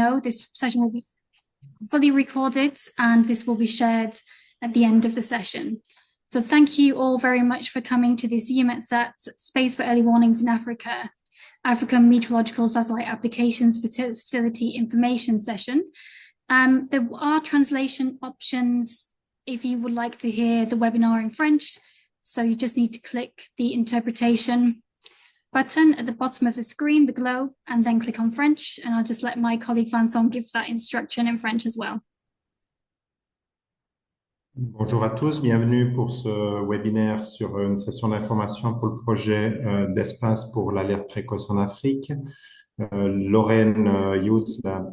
know, this session will be fully recorded and this will be shared at the end of the session. So thank you all very much for coming to this EUMETSAT Space for Early Warnings in Africa, African Meteorological Satellite Applications Facility Information session. There are translation options if you would like to hear the webinar in French. So you just need to click the interpretation button at the bottom of the screen, the globe, and then click on French. And I'll just let my colleague Vincent give that instruction in French as well. Bonjour à tous, bienvenue pour ce webinaire sur une session d'information pour le projet d'espace pour l'alerte précoce en Afrique. Lorraine Hughes, la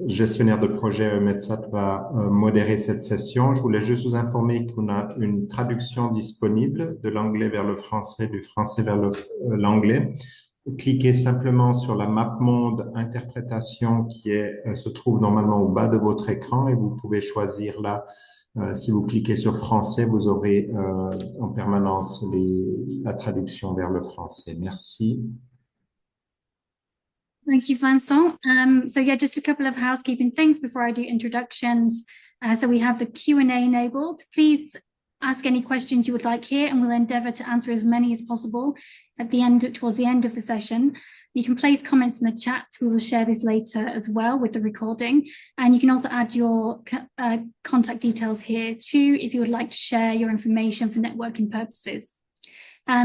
gestionnaire de projet EUMETSAT, va modérer cette session. Je voulais juste vous informer qu'on a une traduction disponible de l'anglais vers le français, du français vers l'anglais. Cliquez simplement sur la map monde interprétation qui se trouve normalement au bas de votre écran et vous pouvez choisir là. Si vous cliquez sur français, vous aurez en permanence la traduction vers le français. Merci. Thank you, Vincent. So yeah, just a couple of housekeeping things before I do introductions. So we have the Q&A enabled. Please ask any questions you would like here, and we'll endeavour to answer as many as possible at the end, towards the end of the session. You can place comments in the chat. We will share this later as well with the recording. And you can also add your contact details here too, if you would like to share your information for networking purposes.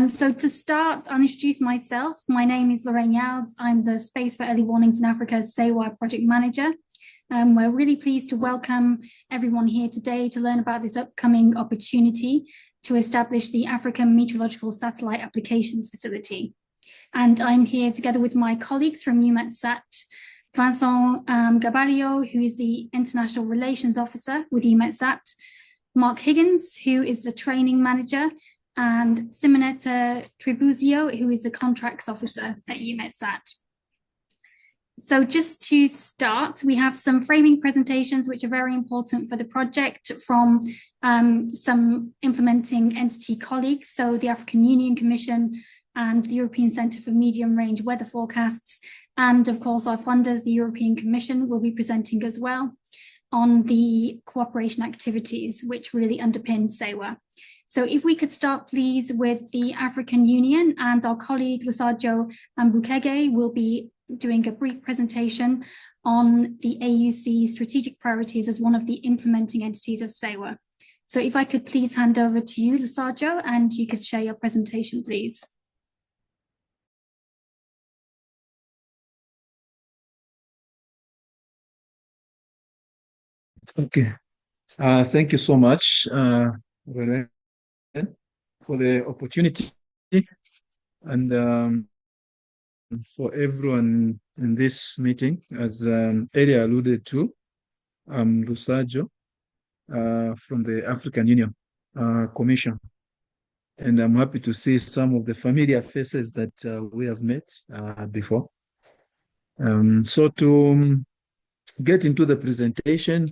So to start, I'll introduce myself. My name is Lorraine Yards. I'm the Space for Early Warnings in Africa SEWA project manager. We're really pleased to welcome everyone here today to learn about this upcoming opportunity to establish the African Meteorological Satellite Applications Facility. And I'm here together with my colleagues from EUMETSAT, Vincent Gabalio, who is the International Relations Officer with EUMETSAT, Mark Higgins, who is the Training Manager, and Simonetta Tribuzio, who is the Contracts Officer at EUMETSAT. So just to start, we have some framing presentations which are very important for the project from some implementing entity colleagues, so the African Union Commission and the European Centre for Medium Range Weather Forecasts, and of course our funders, the European Commission, will be presenting as well on the cooperation activities which really underpin SEWA. So if we could start please with the African Union, and our colleague Lusajo Mbukege will be doing a brief presentation on the AUC strategic priorities as one of the implementing entities of SEWA. So if I could please hand over to you, Lusajo, and you could share your presentation, please. Okay. Thank you so much, for the opportunity and for everyone in this meeting. As earlier alluded to, I'm Lusajo from the African Union Commission, and I'm happy to see some of the familiar faces that we have met before. So to get into the presentation,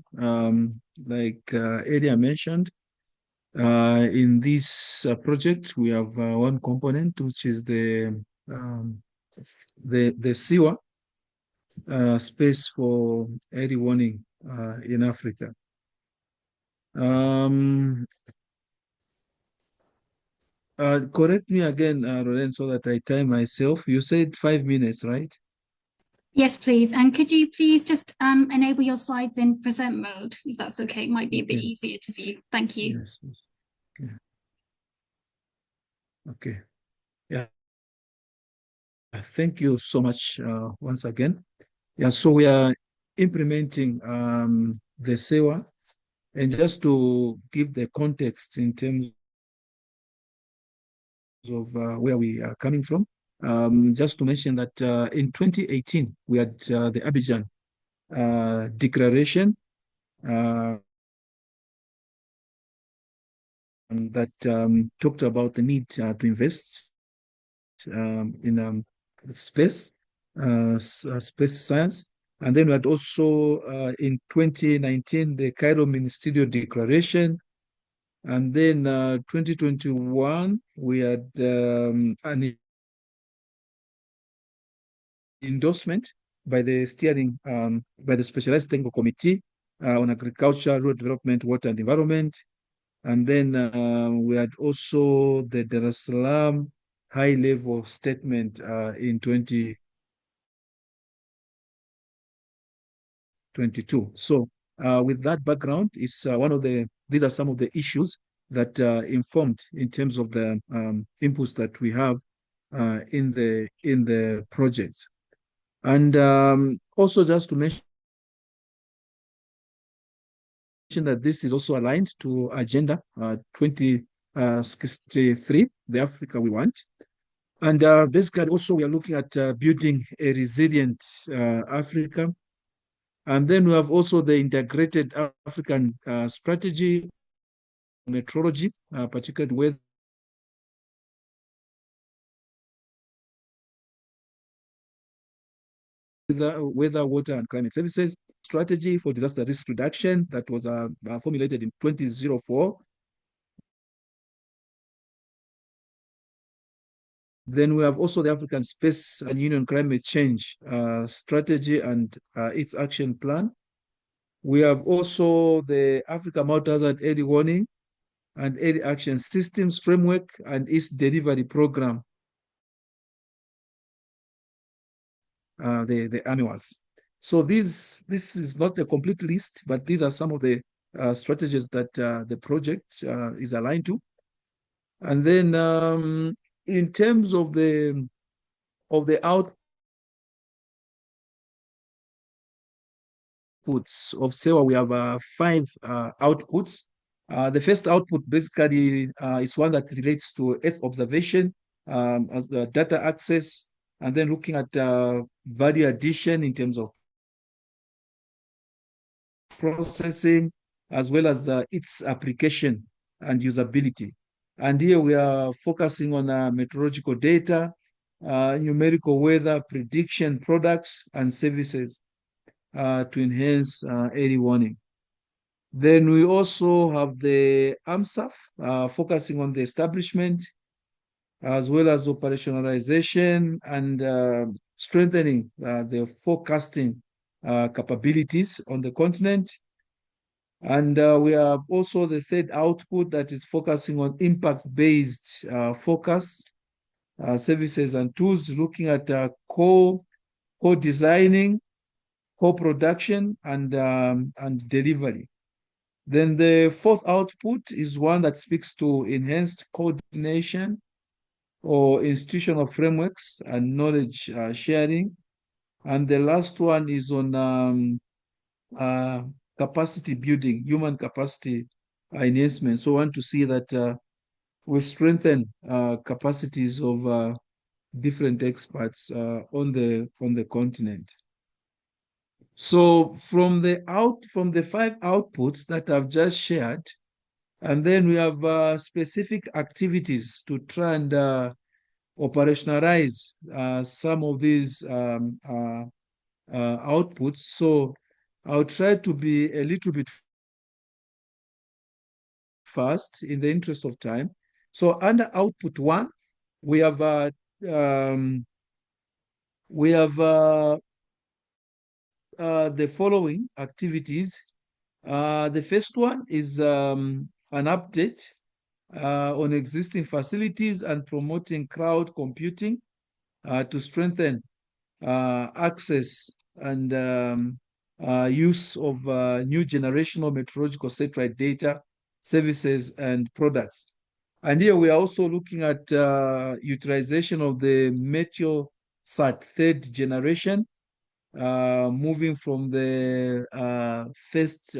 like earlier mentioned, in this project, we have one component, which is the SEWA, Space for Early Warning in Africa. Correct me again, Loren, so that I time myself. You said 5 minutes, right? Yes, please. And could you please just enable your slides in present mode, if that's okay? It might be a bit easier to view. Thank you. Yes. Okay. Okay. Yeah. Thank you so much once again. Yeah, so we are implementing the SEWA, and just to give the context in terms of where we are coming from, just to mention that in 2018, we had the Abidjan Declaration that talked about the need to invest in space science. And then we had also in 2019 the Cairo Ministerial Declaration, and then 2021 we had an endorsement by the Specialized Technical Committee on Agriculture, Rural Development, Water and Environment. And then we had also the Dar es Salaam high level statement in 2022. So with that background, it's these are some of the issues that informed in terms of the inputs that we have in the project. And also just to mention that this is also aligned to Agenda 2063, the Africa we want. And basically also we are looking at building a resilient Africa. And then we have also the integrated African strategy, meteorology, particularly weather, water, and climate services, strategy for disaster risk reduction that was formulated in 2004. Then we have also the African Space and Union Climate Change strategy and its action plan. We have also the Africa Multi-Hazard Early Warning and Early Action Systems Framework and its delivery program, the AMIWAS. So this is not a complete list, but these are some of the strategies that the project is aligned to. And then in terms of the outputs of SEWA, we have 5 outputs. The first output basically is one that relates to Earth observation, as the data access, and then looking at value addition in terms of processing, as well as its application and usability. And here we are focusing on meteorological data, numerical weather prediction products and services to enhance early warning. Then we also have the AMSAF focusing on the establishment as well as operationalization and strengthening the forecasting capabilities on the continent. And we have also the third output that is focusing on impact-based focus services and tools, looking at co-designing, co-production, and delivery. Then the fourth output is one that speaks to enhanced coordination or institutional frameworks and knowledge sharing. And the last one is on capacity building, human capacity enhancement. So I want to see that we strengthen capacities of different experts on the continent. So from the 5 outputs that I've just shared, and then we have specific activities to try and operationalize some of these outputs. So I'll try to be a little bit fast in the interest of time. So under output 1, we have the following activities. The first one is an update on existing facilities and promoting cloud computing to strengthen access and use of new generational meteorological satellite data, services, and products. And here we are also looking at utilization of the EUMETSAT 3rd generation, moving from the first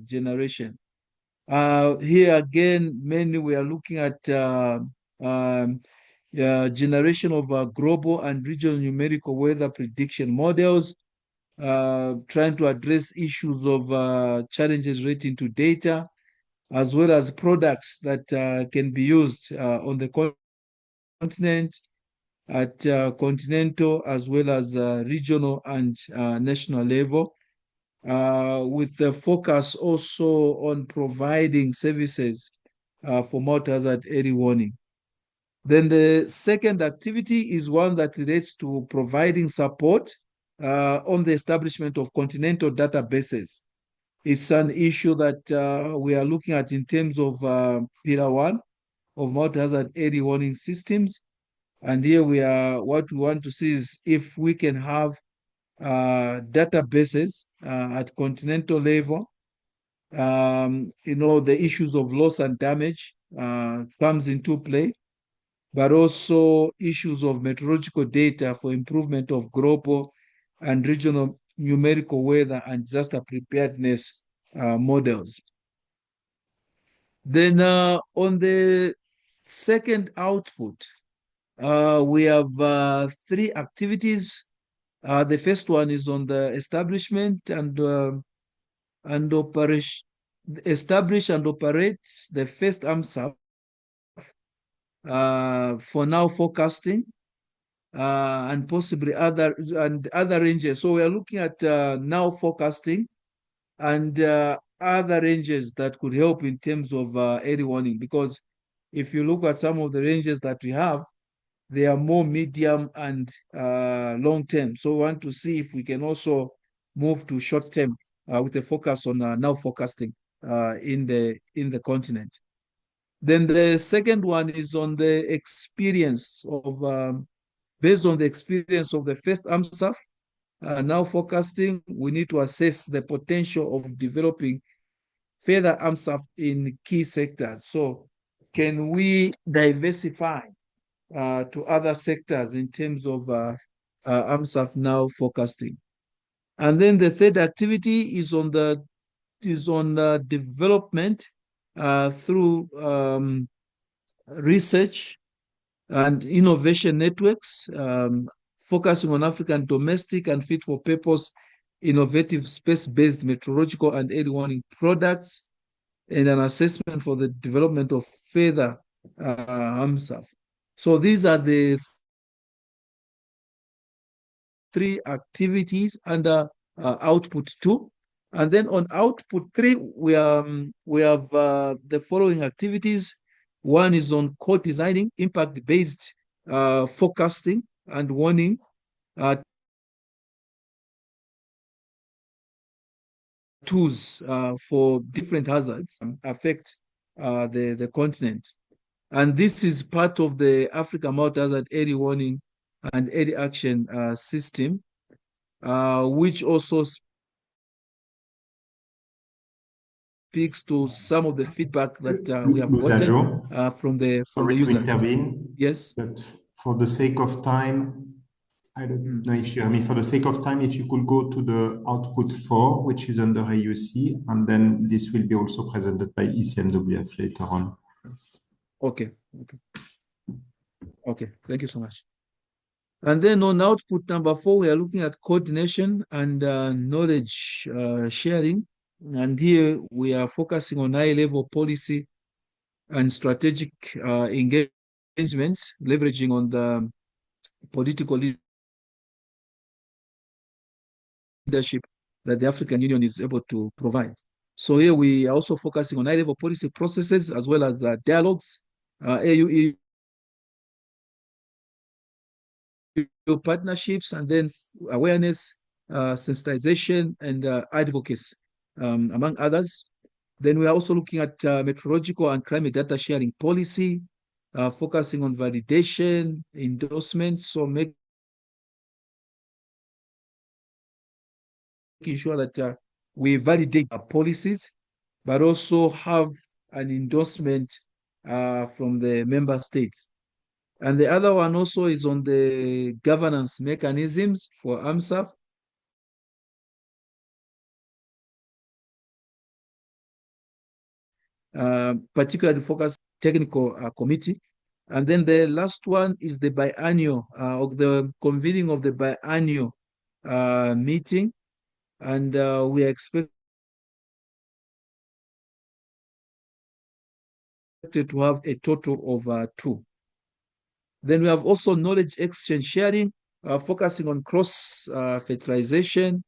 generation. Here again, mainly we are looking at generation of global and regional numerical weather prediction models, trying to address issues of challenges relating to data, as well as products that can be used on the continent, at continental as well as regional and national level, with the focus also on providing services for multi-hazard early warning. Then the second activity is one that relates to providing support on the establishment of continental databases. It's an issue that we are looking at in terms of Pillar 1 of multi-hazard early warning systems. And here what we want to see is if we can have databases at continental level. The issues of loss and damage comes into play, but also issues of meteorological data for improvement of global and regional numerical weather and disaster preparedness models. Then on the second output, we have three activities. The first one is on the establishment and operation, establish and operate the first AMSAF for now forecasting and possibly other ranges. So we are looking at now forecasting and other ranges that could help in terms of early warning, because if you look at some of the ranges that we have, they are more medium and long term. So we want to see if we can also move to short term with a focus on now forecasting in the continent. Then the second one is on the experience of based on the experience of the first AMSAF. Now forecasting, we need to assess the potential of developing further AMSAF in key sectors. So can we diversify to other sectors in terms of AMSAF now forecasting? And then the third activity is on development through research and innovation networks, focusing on African domestic and fit for purpose innovative space-based meteorological and early warning products, and an assessment for the development of further AMSAF. So these are the three activities under output 2. And then on output 3, we have the following activities. One is on co-designing impact-based forecasting and warning tools for different hazards affect the continent. And this is part of the Africa Multi-Hazard Early Warning and Early Action System, which also speaks to some of the feedback that we have gotten from the users. Intervene, yes. But for the sake of time, I don't know if you hear me. For the sake of time, if you could go to the output 4, which is under AUC, and then this will be also presented by ECMWF later on. Okay. Thank you so much. And then on output number 4, we are looking at coordination and knowledge sharing. And here we are focusing on high-level policy and strategic engagements, leveraging on the political leadership that the African Union is able to provide. So here we are also focusing on high-level policy processes as well as dialogues, AU partnerships, and then awareness, sensitization, and advocacy, among others. Then we are also looking at meteorological and climate data sharing policy, focusing on validation, endorsement, so making sure that we validate our policies, but also have an endorsement from the member states. And the other one also is on the governance mechanisms for AMSAF. Particularly focused technical committee. And then the last one is the biannual, of the convening of the biannual meeting. And we are expected to have a total of 2. Then we have also knowledge exchange sharing, focusing on cross fertilization,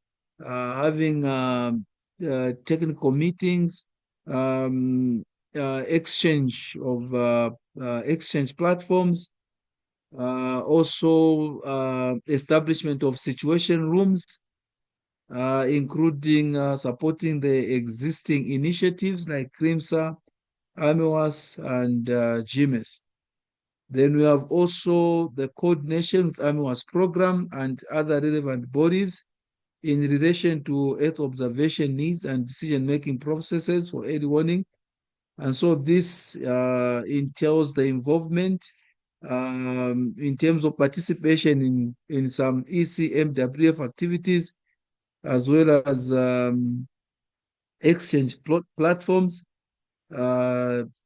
having technical meetings, exchange of exchange platforms, Also, establishment of situation rooms, including supporting the existing initiatives like CRIMSA, AMEWAS, and GMES. Then we have also the coordination with AMEWAS program and other relevant bodies in relation to Earth observation needs and decision-making processes for early warning. And so this entails the involvement in terms of participation in some ECMWF activities, as well as exchange platforms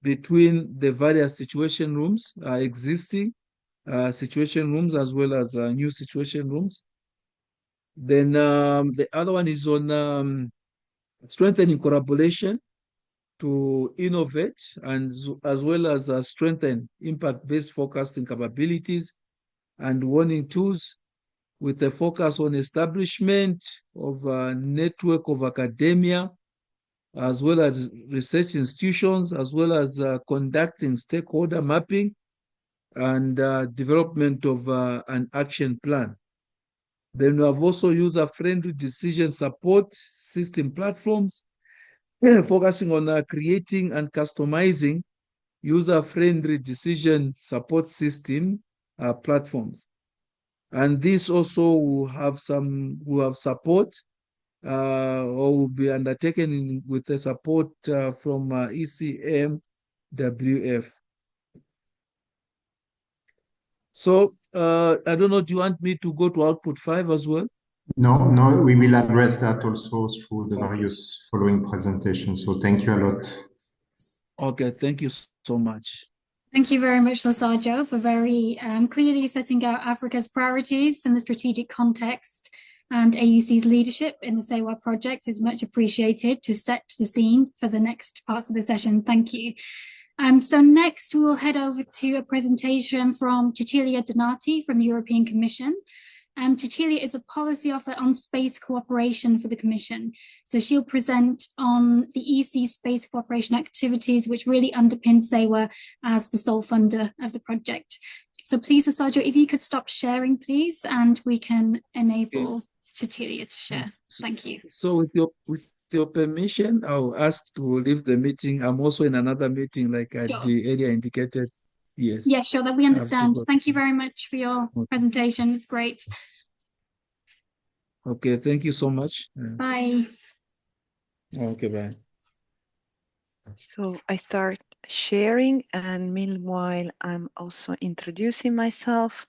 between the various situation rooms, existing situation rooms, as well as new situation rooms. Then the other one is on strengthening collaboration to innovate and as well as strengthen impact-based forecasting capabilities and warning tools with a focus on establishment of a network of academia, as well as research institutions, as well as conducting stakeholder mapping and development of an action plan. Then we have also user-friendly decision support system platforms, focusing on creating and customizing user-friendly decision support system platforms. And this also will have support or will be undertaken with the support from ECMWF. So I don't know, do you want me to go to output 5 as well? No, we will address that also through the various following presentations. So thank you a lot. Okay, thank you so much. Thank you very much, Losajo, for very clearly setting out Africa's priorities in the strategic context, and AUC's leadership in the SEWA project is much appreciated to set the scene for the next parts of the session. Thank you. So next we will head over to a presentation from Cecilia Donati from the European Commission. Cecilia is a policy officer on space cooperation for the Commission. So she'll present on the EC space cooperation activities, which really underpin SEWA as the sole funder of the project. So please, Losajo, if you could stop sharing, please, and we can enable Cecilia to share. Thank you. So with your permission, I'll ask to leave the meeting. I'm also in another meeting, like I earlier indicated. Yes. Yeah, sure, that we understand. Thank you very much for your presentation. It's great. Okay, thank you so much. Bye. Okay, bye. So I start sharing, and meanwhile, I'm also introducing myself.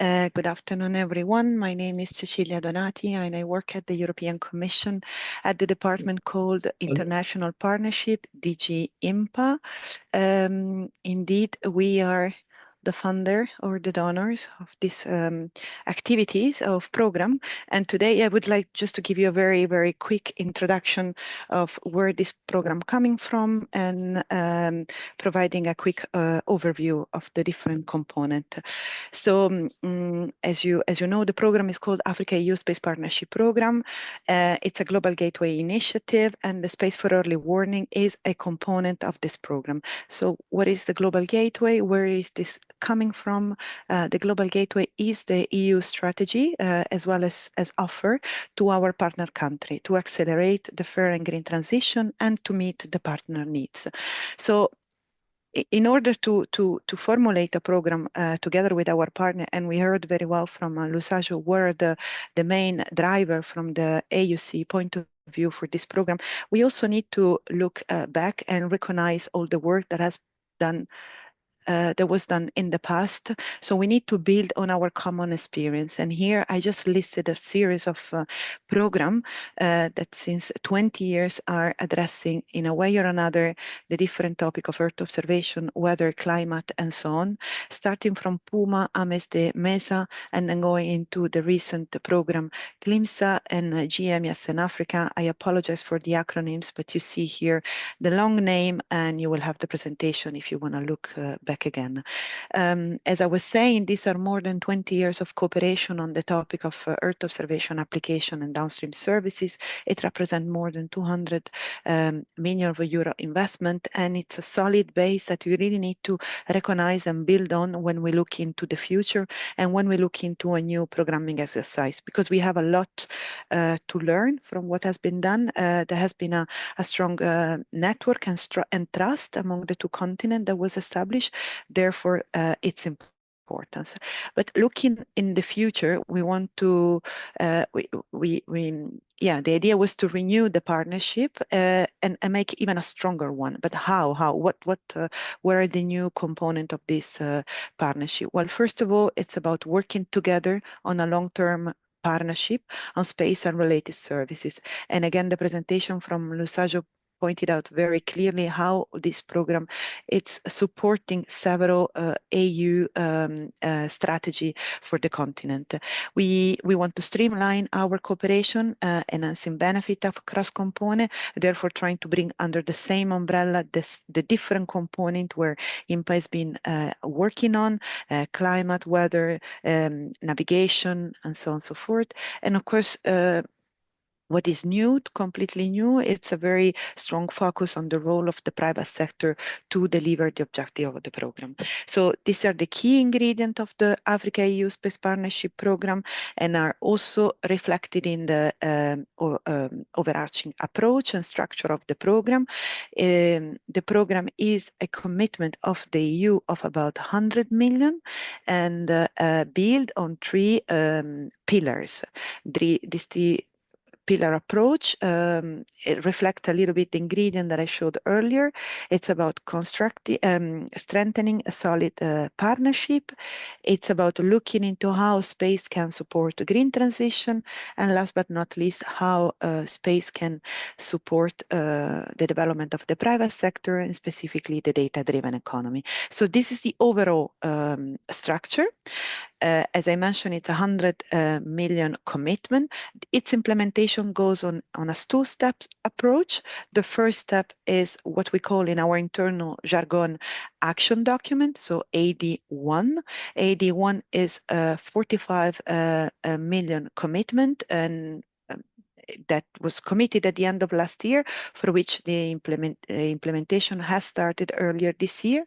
Good afternoon, everyone. My name is Cecilia Donati, and I work at the European Commission at the department called International Partnership, DG IMPA. Indeed, we are the funder or the donors of these activities of program. And today I would like just to give you a very, very quick introduction of where this program coming from and providing a quick overview of the different component. So as you know, the program is called Africa EU Space Partnership Program. It's a global gateway initiative, and the Space for Early Warning is a component of this program. So what is the global gateway? Where is this coming from? The global gateway is the EU strategy as well as offer to our partner country to accelerate the fair and green transition and to meet the partner needs. So in order to formulate a program together with our partner, and we heard very well from Losajo where the main driver from the AUC point of view for this program, we also need to look back and recognize all the work that has done that was done in the past. So we need to build on our common experience. And here I just listed a series of programs that since 20 years are addressing in a way or another the different topic of Earth observation, weather, climate, and so on, starting from PUMA, AMESD, MESA, and then going into the recent program CLIMSA and GMES in Africa. I apologize for the acronyms, but you see here the long name, and you will have the presentation if you want to look back back again. As I was saying, these are more than 20 years of cooperation on the topic of Earth observation application and downstream services. It represents more than 200 million euro investment, and it's a solid base that we really need to recognize and build on when we look into the future and when we look into a new programming exercise, because we have a lot to learn from what has been done. There has been a strong network and trust among the two continents that was established. Therefore, it's importance. But looking in the future, we want to, the idea was to renew the partnership and make even a stronger one. But how? What are the new component of this partnership? Well, first of all, it's about working together on a long-term partnership on space and related services. And again, the presentation from Lusaggio pointed out very clearly how this program it's supporting several EU strategy for the continent. We want to streamline our cooperation, enhancing benefit of cross-component, therefore trying to bring under the same umbrella the different component where INPA has been working on, climate, weather, navigation, and so on and so forth. And of course, what is new, completely new, it's a very strong focus on the role of the private sector to deliver the objective of the program. So these are the key ingredients of the Africa-EU Space Partnership Program and are also reflected in the overarching approach and structure of the program. The program is a commitment of the EU of about 100 million and built on three pillars. These three pillar approach. It reflects a little bit the ingredient that I showed earlier. It's about strengthening a solid partnership. It's about looking into how space can support the green transition. And last but not least, how space can support the development of the private sector and specifically the data-driven economy. So this is the overall structure. As I mentioned, it's a 100 million commitment. Its implementation goes on a two-step approach. The first step is what we call in our internal jargon action document, so AD1. AD1 is a 45 million commitment, and that was committed at the end of last year, for which the implementation has started earlier this year.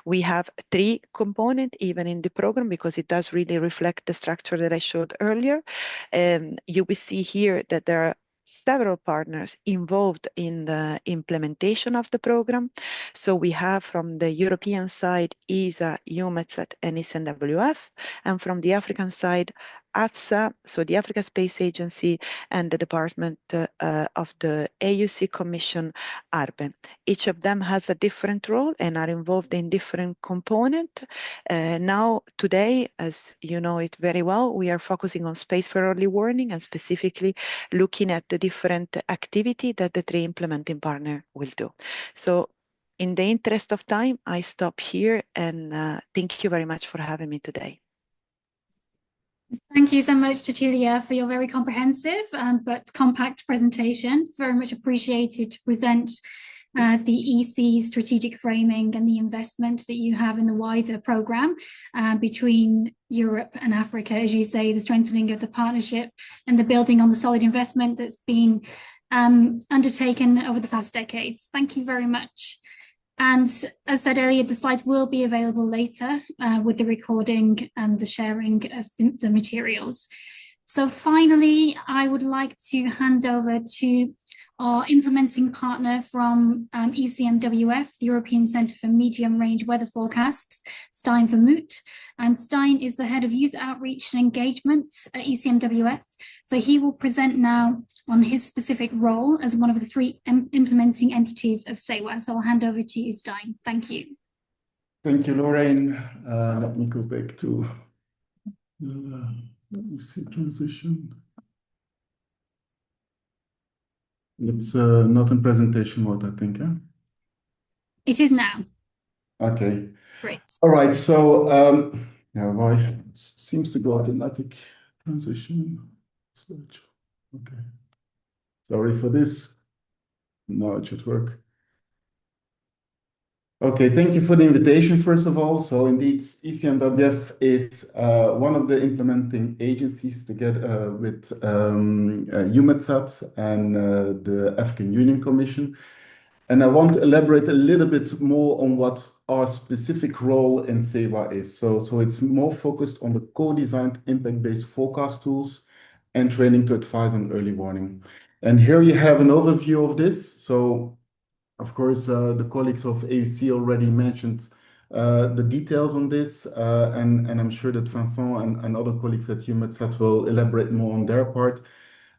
We have three components even in the program because it does really reflect the structure that I showed earlier. You will see here that there are several partners involved in the implementation of the program. So we have from the European side ESA, EUMETSAT, and SNWF, and from the African side AFSA, so the Africa Space Agency, and the Department of the AUC Commission, ARBE. Each of them has a different role and are involved in different components. Now, today, as you know it very well, we are focusing on space for early warning and specifically looking at the different activity that the three implementing partner will do. So in the interest of time, I stop here and thank you very much for having me today. Thank you so much, Cecilia, for your very comprehensive but compact presentation. It's very much appreciated to present the EC strategic framing and the investment that you have in the wider program between Europe and Africa, as you say, the strengthening of the partnership and the building on the solid investment that's been undertaken over the past decades. Thank you very much. And as said earlier, the slides will be available later with the recording and the sharing of the materials. So finally, I would like to hand over to our implementing partner from ECMWF, the European Centre for Medium Range Weather Forecasts, Stijn Vermouth. And Stijn is the head of user outreach and engagement at ECMWF. So he will present now on his specific role as one of the three implementing entities of SEWA. So I'll hand over to you, Stijn. Thank you. Thank you, Lorraine. Let me go back to let me see transition. It's not in presentation mode, I think. Yeah? It is now. Okay. Great. All right. So yeah, why it seems to go automatic transition. Okay. Sorry for this. Now it should work. Okay, thank you for the invitation, first of all. So indeed, ECMWF is one of the implementing agencies together with EUMETSAT and the African Union Commission. And I want to elaborate a little bit more on what our specific role in SEWA is. So it's more focused on the co-designed impact-based forecast tools and training to advise on early warning. And here you have an overview of this. So of course, the colleagues of AUC already mentioned the details on this, and I'm sure that Vincent and other colleagues at EUMETSAT will elaborate more on their part.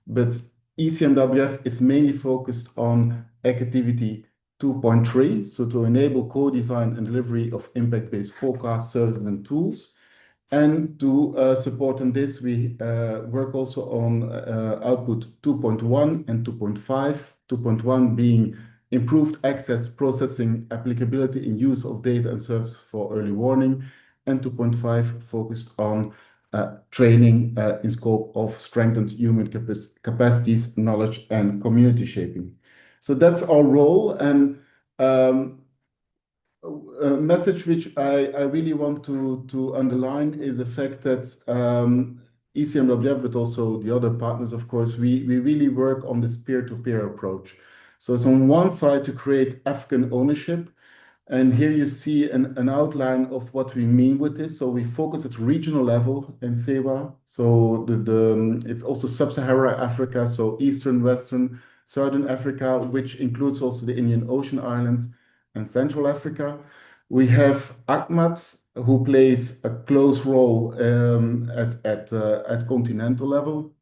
But ECMWF is mainly focused on activity 2.3, so to enable co-design and delivery of impact-based forecast services and tools. And to support on this, we work also on output 2.1 and 2.5. 2.1 being improved access, processing, applicability, and use of data and services for early warning, and 2.5 focused on training in scope of strengthened human capacities, knowledge, and community shaping. So that's our role, and a message which I really want to underline is the fact that ECMWF, but also the other partners, of course, we really work on this peer-to-peer approach. So it's on one side to create African ownership, and here you see an outline of what we mean with this. So we focus at regional level in SEWA. So it's also Sub-Saharan Africa, so Eastern, Western, Southern Africa, which includes also the Indian Ocean Islands and Central Africa. We have ACMAT, who plays a close role at continental level.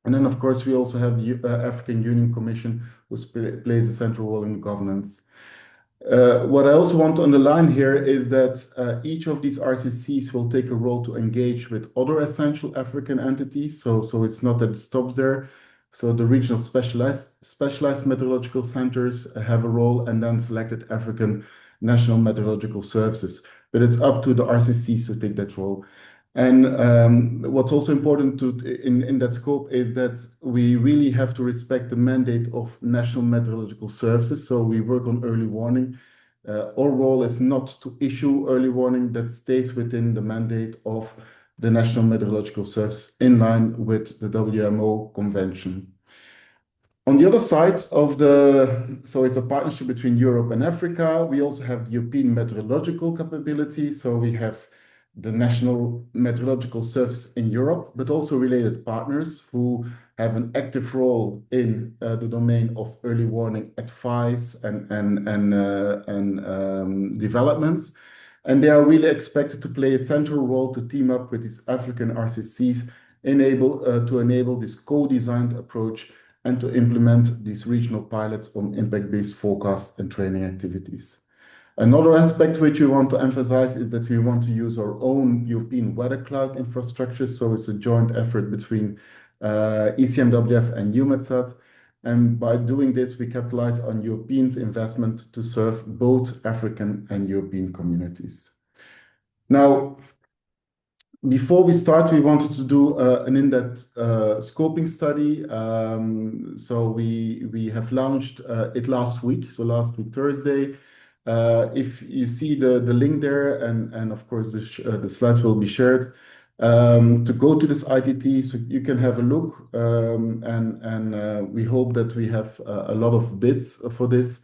And then, of course, we also have the African Union Commission, who plays a central role in governance. What I also want to underline here is that each of these RCCs will take a role to engage with other essential African entities. So it's not that it stops there. So the regional specialized meteorological centers have a role, and then selected African national meteorological services. But it's up to the RCCs to take that role. And what's also important in that scope is that we really have to respect the mandate of national meteorological services. So we work on early warning. Our role is not to issue early warning. That stays within the mandate of the National Meteorological Service in line with the WMO convention. On the other side of so it's a partnership between Europe and Africa. We also have the European meteorological capability. So we have the National Meteorological Service in Europe, but also related partners who have an active role in the domain of early warning advice and developments. And they are really expected to play a central role to team up with these African RCCs to enable this co-designed approach and to implement these regional pilots on impact-based forecast and training activities. Another aspect which we want to emphasize is that we want to use our own European weather cloud infrastructure. So it's a joint effort between ECMWF and EUMETSAT. And by doing this, we capitalize on Europeans' investment to serve both African and European communities. Now, before we start, we wanted to do an in-depth scoping study. So we have launched it last week, so last week, Thursday. If you see the link there, and of course the slides will be shared, to go to this ITT so you can have a look, and we hope that we have a lot of bids for this.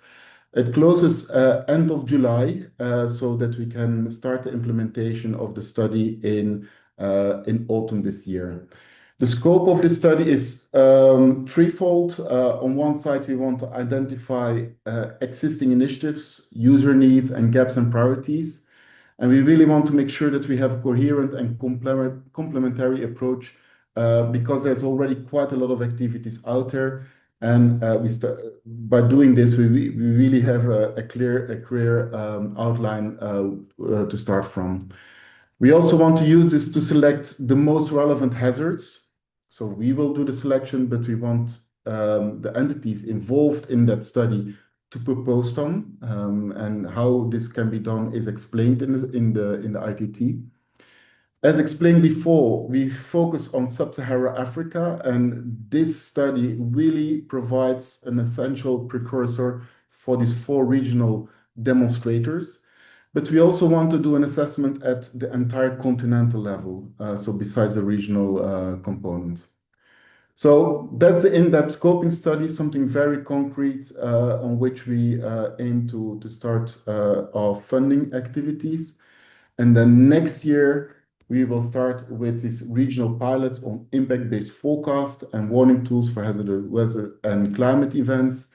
It closes end of July, so that we can start the implementation of the study in autumn this year. The scope of this study is threefold. On one side, we want to identify existing initiatives, user needs, and gaps and priorities. And we really want to make sure that we have a coherent and complementary approach because there's already quite a lot of activities out there. And by doing this, we really have a clear outline to start from. We also want to use this to select the most relevant hazards. So we will do the selection, but we want the entities involved in that study to propose them, and how this can be done is explained in the ITT. As explained before, we focus on Sub-Saharan Africa, and this study really provides an essential precursor for these 4 regional demonstrators, but we also want to do an assessment at the entire continental level, so besides the regional component. So that's the in-depth scoping study, something very concrete on which we aim to start our funding activities. And then next year, we will start with these regional pilots on impact-based forecast and warning tools for hazardous weather and climate events.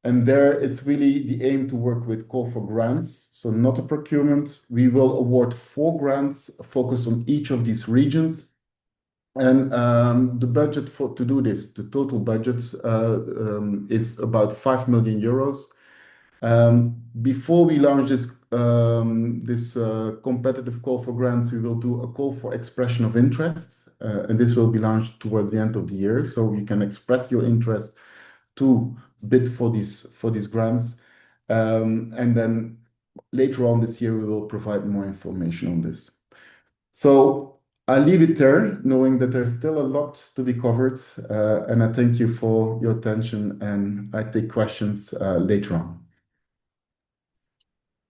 And there, it's really the aim to work with call for grants, so not a procurement. We will award 4 grants focused on each of these regions. And the budget to do this, the total budget is about 5 million euros. Before we launch this competitive call for grants, we will do a call for expression of interest, and this will be launched towards the end of the year. So you can express your interest to bid for these grants, and then later on this year we will provide more information on this. So I'll leave it there, knowing that there's still a lot to be covered, and I thank you for your attention, and I take questions later on.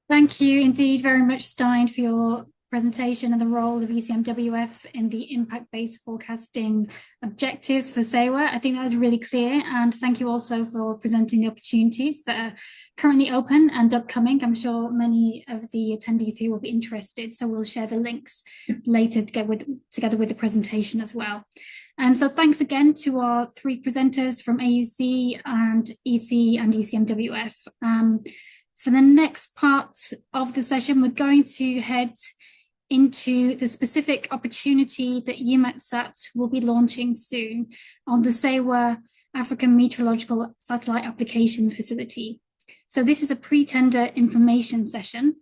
Thank you indeed very much, Stein, for your presentation and the role of ECMWF in the impact-based forecasting objectives for SEWA. I think that was really clear, and thank you also for presenting the opportunities that are currently open and upcoming. I'm sure many of the attendees here will be interested, so we'll share the links later together with the presentation as well. So thanks again to our 3 presenters from AUC and EC and ECMWF. For the next part of the session, we're going to head into the specific opportunity that EUMETSAT will be launching soon on the SEWA African Meteorological Satellite Application Facility. So this is a pre-tender information session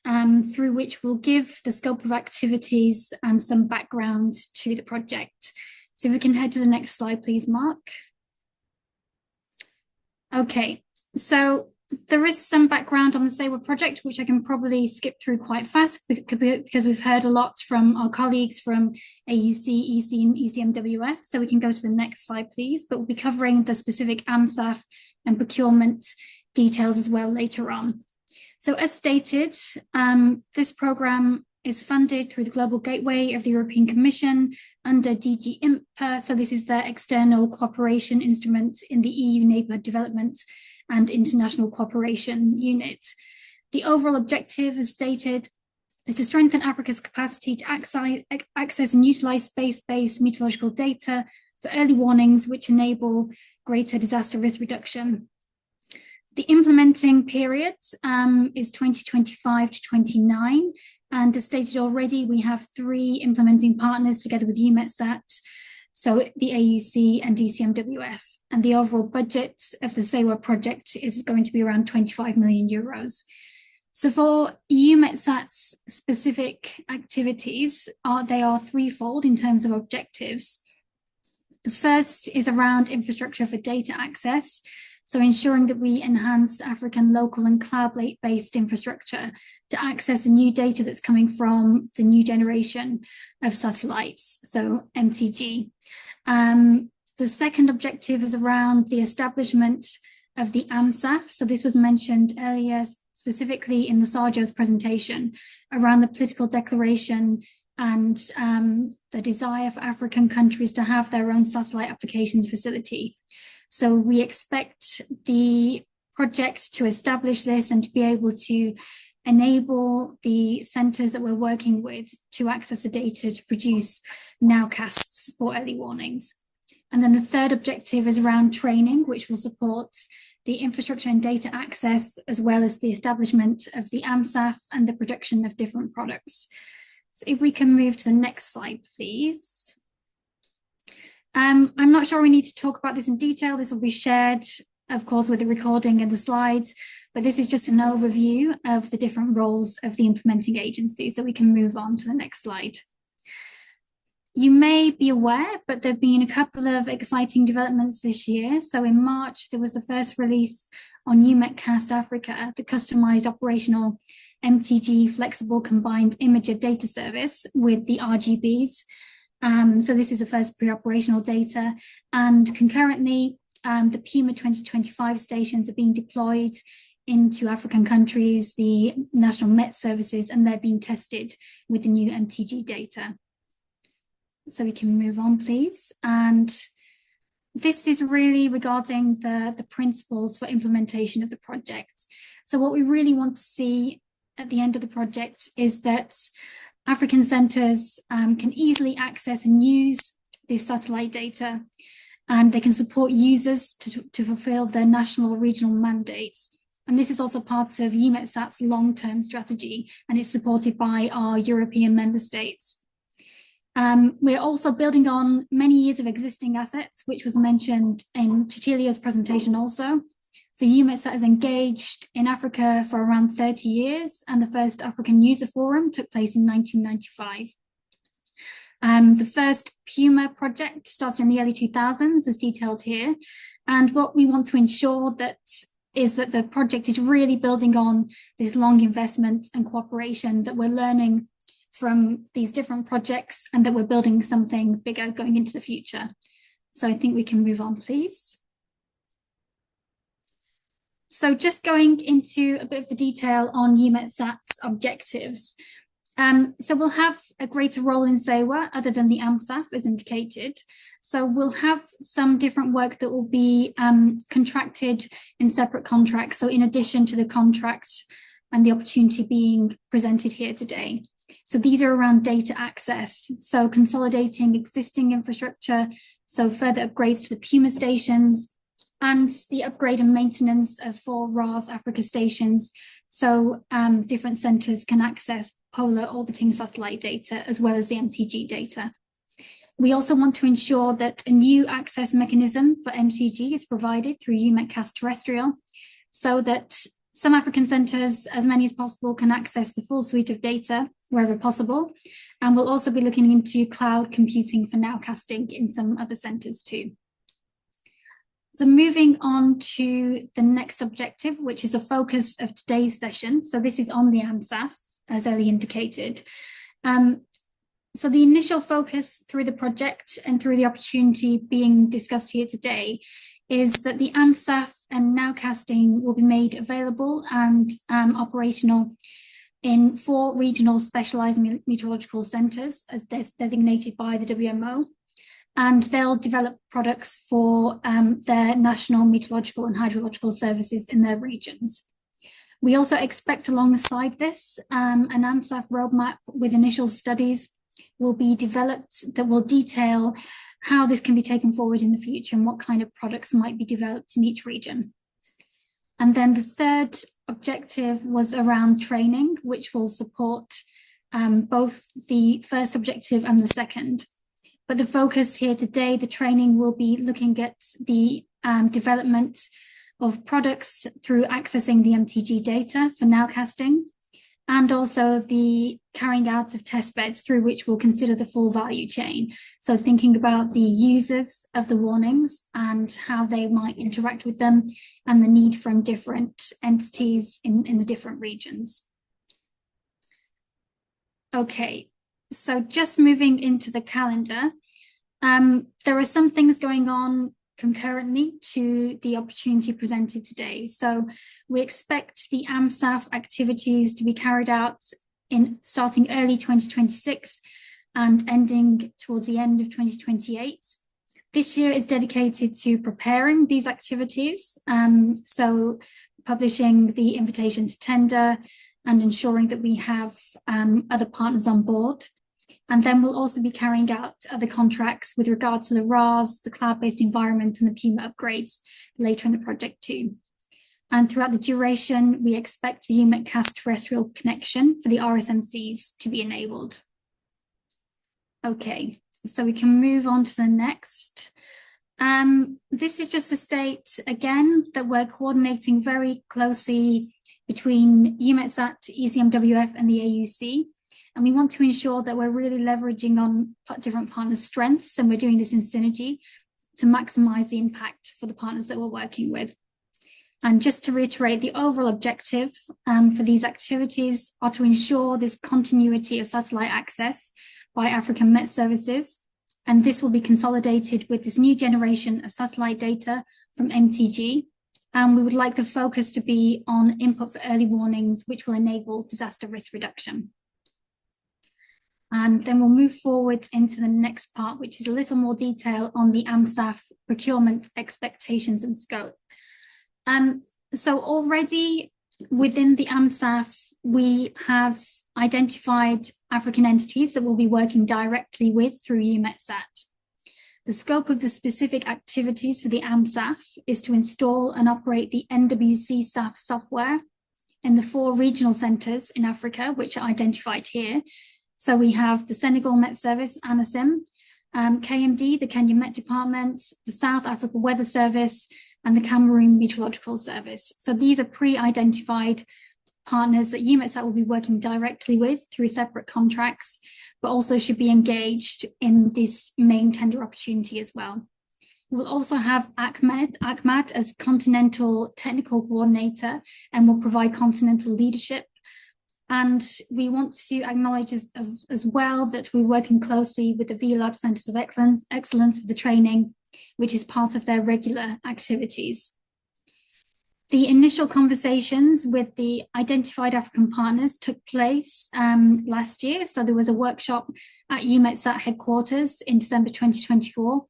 through which we'll give the scope of activities and some background to the project. So if we can head to the next slide, please, Mark. Okay, so there is some background on the SEWA project, which I can probably skip through quite fast because we've heard a lot from our colleagues from AUC, EC and ECMWF. So we can go to the next slide, please. But we'll be covering the specific AMSAF and procurement details as well later on. So as stated, this programme is funded through the Global Gateway of the European Commission under DG IMPA. So this is their external cooperation instrument in the EU Neighbourhood Development and International Cooperation Unit. The overall objective, as stated, is to strengthen Africa's capacity to access and utilise space-based meteorological data for early warnings, which enable greater disaster risk reduction. The implementing period is 2025 to 29, and as stated already, we have 3 implementing partners together with EUMETSAT, so the AUC and ECMWF, and the overall budget of the SEWA project is going to be around 25 million euros. So for EUMETSAT's specific activities, they are threefold in terms of objectives. The first is around infrastructure for data access, so ensuring that we enhance African local and cloud-based infrastructure to access the new data that's coming from the new generation of satellites, so MTG. The second objective is around the establishment of the AMSAF. So this was mentioned earlier, specifically in the Sarjo's presentation, around the political declaration and the desire for African countries to have their own satellite applications facility. So we expect the project to establish this and to be able to enable the centres that we're working with to access the data to produce nowcasts for early warnings. And then the third objective is around training, which will support the infrastructure and data access, as well as the establishment of the AMSAF and the production of different products. So if we can move to the next slide, please. I'm not sure we need to talk about this in detail. This will be shared, of course, with the recording and the slides, but this is just an overview of the different roles of the implementing agency. So we can move on to the next slide. You may be aware, but there have been a couple of exciting developments this year. So in March, there was the first release on EUMETCAST Africa, the customized operational MTG flexible combined imager data service with the RGBs. So this is the first pre-operational data, and concurrently, the Puma 2025 stations are being deployed into African countries, the national Met services, and they're being tested with the new MTG data. So we can move on, please. And this is really regarding the principles for implementation of the project. So what we really want to see at the end of the project is that African centres can easily access and use this satellite data, and they can support users to fulfil their national or regional mandates. And this is also part of EUMETSAT's long-term strategy, and it's supported by our European member states. We're also building on many years of existing assets, which was mentioned in Cecilia's presentation also. So EUMETSAT is engaged in Africa for around 30 years, and the first African User Forum took place in 1995. The first Puma project started in the early 2000s, as detailed here. And what we want to ensure is that the project is really building on this long investment and cooperation, that we're learning from these different projects and that we're building something bigger going into the future. So I think we can move on, please. So just going into a bit of the detail on EUMETSAT's objectives. So we'll have a greater role in SEWA other than the AMSAF as indicated. So we'll have some different work that will be contracted in separate contracts. So in addition to the contract and the opportunity being presented here today. So these are around data access. So consolidating existing infrastructure, so further upgrades to the Puma stations, and the upgrade and maintenance of 4 RAS Africa stations. So different centres can access polar orbiting satellite data as well as the MTG data. We also want to ensure that a new access mechanism for MTG is provided through EUMETSAT terrestrial, so that some African centres, as many as possible, can access the full suite of data wherever possible. And we'll also be looking into cloud computing for nowcasting in some other centres too. So moving on to the next objective, which is a focus of today's session. So this is on the AMSAF, as Ellie indicated. So the initial focus through the project and through the opportunity being discussed here today is that the AMSAF and nowcasting will be made available and operational in 4 regional specialised meteorological centres as designated by the WMO. And they'll develop products for their national meteorological and hydrological services in their regions. We also expect alongside this, an AMSAF roadmap with initial studies will be developed that will detail how this can be taken forward in the future and what kind of products might be developed in each region. And then the third objective was around training, which will support both the first objective and the second. But the focus here today, the training will be looking at the development of products through accessing the MTG data for nowcasting, and also the carrying out of test beds through which we'll consider the full value chain. So thinking about the users of the warnings and how they might interact with them and the need from different entities in the different regions. Okay, so just moving into the calendar, there are some things going on concurrently to the opportunity presented today. So we expect the AMSAF activities to be carried out starting early 2026 and ending towards the end of 2028. This year is dedicated to preparing these activities, so publishing the invitation to tender and ensuring that we have other partners on board. And then we'll also be carrying out other contracts with regard to the RAS, the cloud-based environment, and the Puma upgrades later in the project too. And throughout the duration, we expect the EUMETSAT terrestrial connection for the RSMCs to be enabled. Okay, so we can move on to the next. This is just to state again that we're coordinating very closely between EUMETSAT, ECMWF, and the AUC. And we want to ensure that we're really leveraging on different partners' strengths, and we're doing this in synergy to maximize the impact for the partners that we're working with. And just to reiterate, the overall objective for these activities are to ensure this continuity of satellite access by African Met services. And this will be consolidated with this new generation of satellite data from MTG, and we would like the focus to be on input for early warnings, which will enable disaster risk reduction. And then we'll move forward into the next part, which is a little more detail on the AMSAF procurement expectations and scope. So already within the AMSAF, we have identified African entities that we'll be working directly with through EUMETSAT. The scope of the specific activities for the AMSAF is to install and operate the NWC SAF software in the 4 regional centres in Africa, which are identified here. So we have the Senegal Met Service, ANASIM, KMD, the Kenya Met Department, the South Africa Weather Service, and the Cameroon Meteorological Service. So these are pre-identified partners that EUMETSAT will be working directly with through separate contracts, but also should be engaged in this main tender opportunity as well. We'll also have ACMAD as Continental Technical Coordinator and will provide continental leadership. And we want to acknowledge as well that we're working closely with the VLab Centres of Excellence for the training, which is part of their regular activities. The initial conversations with the identified African partners took place last year. So there was a workshop at EUMETSAT headquarters in December 2024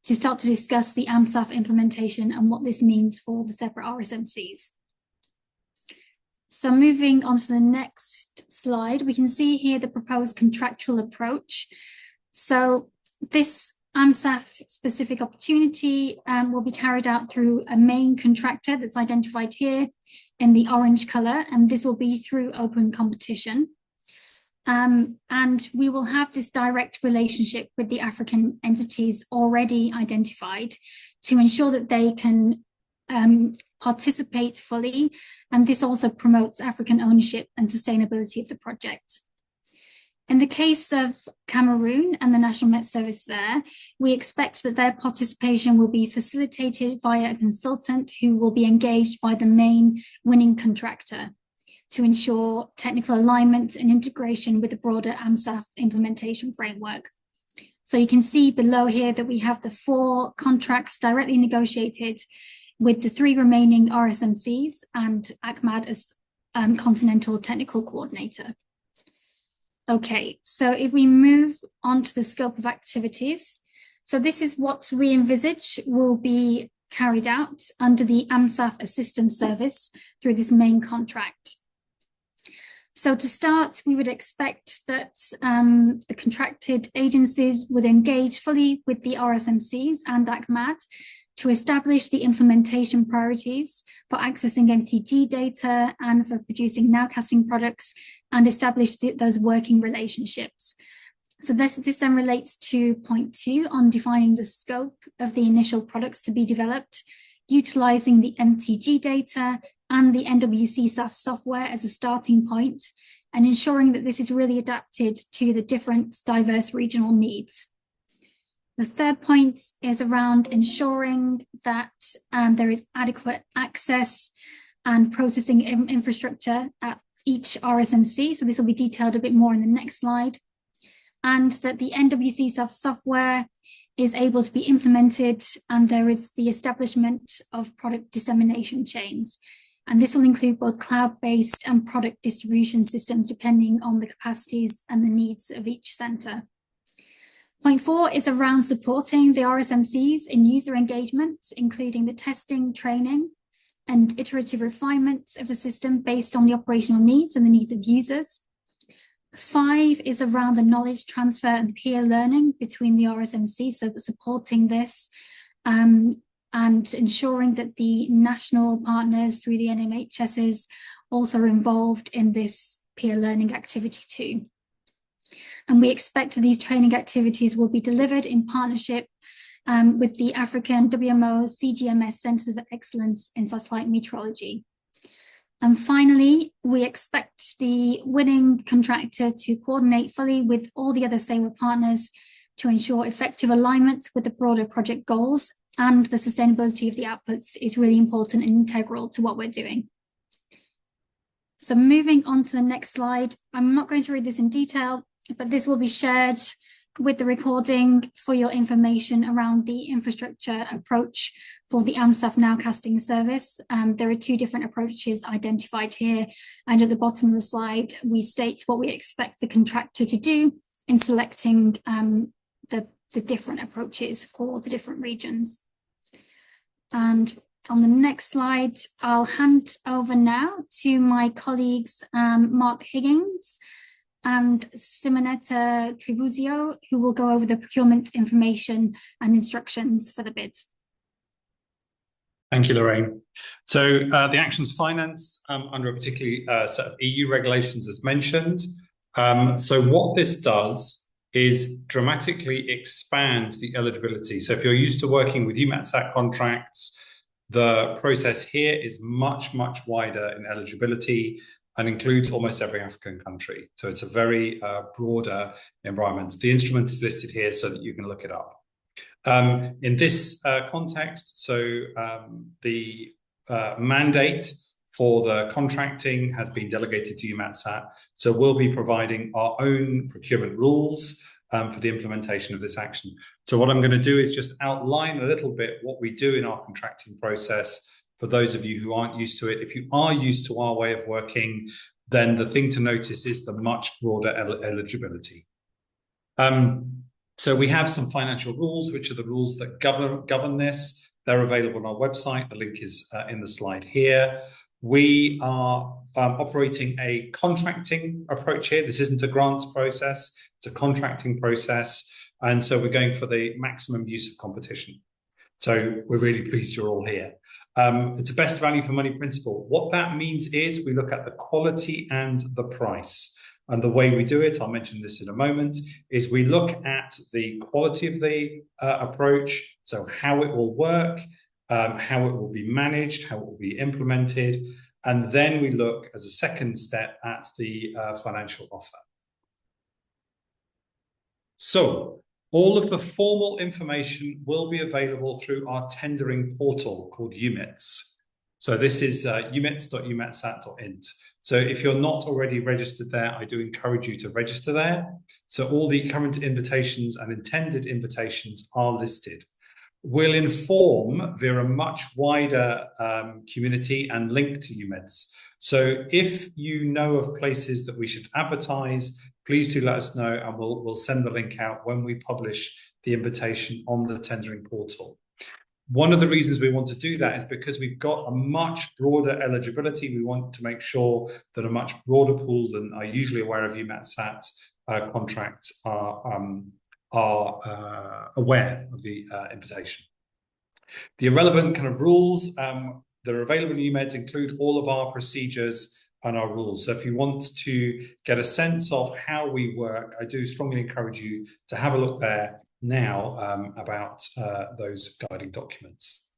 to start to discuss the AMSAF implementation and what this means for the separate RSMCs. So moving on to the next slide, we can see here the proposed contractual approach. So this AMSAF specific opportunity will be carried out through a main contractor that's identified here in the orange colour, and this will be through open competition. And we will have this direct relationship with the African entities already identified to ensure that they can participate fully, and this also promotes African ownership and sustainability of the project. In the case of Cameroon and the National Met Service there, we expect that their participation will be facilitated via a consultant who will be engaged by the main winning contractor to ensure technical alignment and integration with the broader AMSAF implementation framework. So you can see below here that we have the 4 contracts directly negotiated with the 3 remaining RSMCs and ACMAD as Continental Technical Coordinator. Okay, so if we move on to the scope of activities, so this is what we envisage will be carried out under the AMSAF Assistance Service through this main contract. So to start, we would expect that the contracted agencies would engage fully with the RSMCs and ACMAD to establish the implementation priorities for accessing MTG data and for producing nowcasting products and establish those working relationships. So this then relates to point 2 on defining the scope of the initial products to be developed, utilizing the MTG data and the NWC SAF software as a starting point, and ensuring that this is really adapted to the different diverse regional needs. The third point is around ensuring that there is adequate access and processing infrastructure at each RSMC. So this will be detailed a bit more in the next slide. And that the NWC SAF software is able to be implemented, and there is the establishment of product dissemination chains. And this will include both cloud-based and product distribution systems, depending on the capacities and the needs of each centre. Point 4 is around supporting the RSMCs in user engagement, including the testing, training, and iterative refinements of the system based on the operational needs and the needs of users. 5 is around the knowledge transfer and peer learning between the RSMCs, so supporting this and ensuring that the national partners through the NMHSs also are involved in this peer learning activity too. And we expect these training activities will be delivered in partnership with the African WMO CGMS Centres of Excellence in Satellite Meteorology. And finally, we expect the winning contractor to coordinate fully with all the other SEWA partners to ensure effective alignment with the broader project goals, and the sustainability of the outputs is really important and integral to what we're doing. So moving on to the next slide, I'm not going to read this in detail, but this will be shared with the recording for your information around the infrastructure approach for the AMSAF nowcasting service. There are two different approaches identified here, and at the bottom of the slide, we state what we expect the contractor to do in selecting the different approaches for the different regions. And on the next slide, I'll hand over now to my colleagues, Mark Higgins and Simonetta Tribuzio, who will go over the procurement information and instructions for the bid. Thank you, Lorraine. So the action's financed under a particular set of EU regulations as mentioned. So what this does is dramatically expand the eligibility. So if you're used to working with EUMETSAT contracts, the process here is much, much wider in eligibility and includes almost every African country. So it's a very broader environment. The instrument is listed here so that you can look it up. In this context, so the mandate for the contracting has been delegated to EUMETSAT. So we'll be providing our own procurement rules for the implementation of this action. So what I'm going to do is just outline a little bit what we do in our contracting process for those of you who aren't used to it. If you are used to our way of working, then the thing to notice is the much broader eligibility. So we have some financial rules, which are the rules that govern this. They're available on our website. The link is in the slide here. We are operating a contracting approach here. This isn't a grants process, it's a contracting process. And so we're going for the maximum use of competition. So we're really pleased you're all here. It's a best value for money principle. What that means is we look at the quality and the price. And the way we do it, I'll mention this in a moment, is we look at the quality of the approach, so how it will work, how it will be managed, how it will be implemented, and then we look as a second step at the financial offer. So all of the formal information will be available through our tendering portal called EUMETS. So this is eumets.eumetsat.int. So if you're not already registered there, I do encourage you to register there. So all the current invitations and intended invitations are listed. We'll inform via a much wider community and link to EUMETS. So if you know of places that we should advertise, please do let us know and we'll send the link out when we publish the invitation on the tendering portal. One of the reasons we want to do that is because we've got a much broader eligibility. We want to make sure that a much broader pool than are usually aware of EUMETSAT contracts are aware of the invitation. The relevant kind of rules that are available in EUMETS include all of our procedures and our rules. So if you want to get a sense of how we work, I do strongly encourage you to have a look there now about those guiding documents.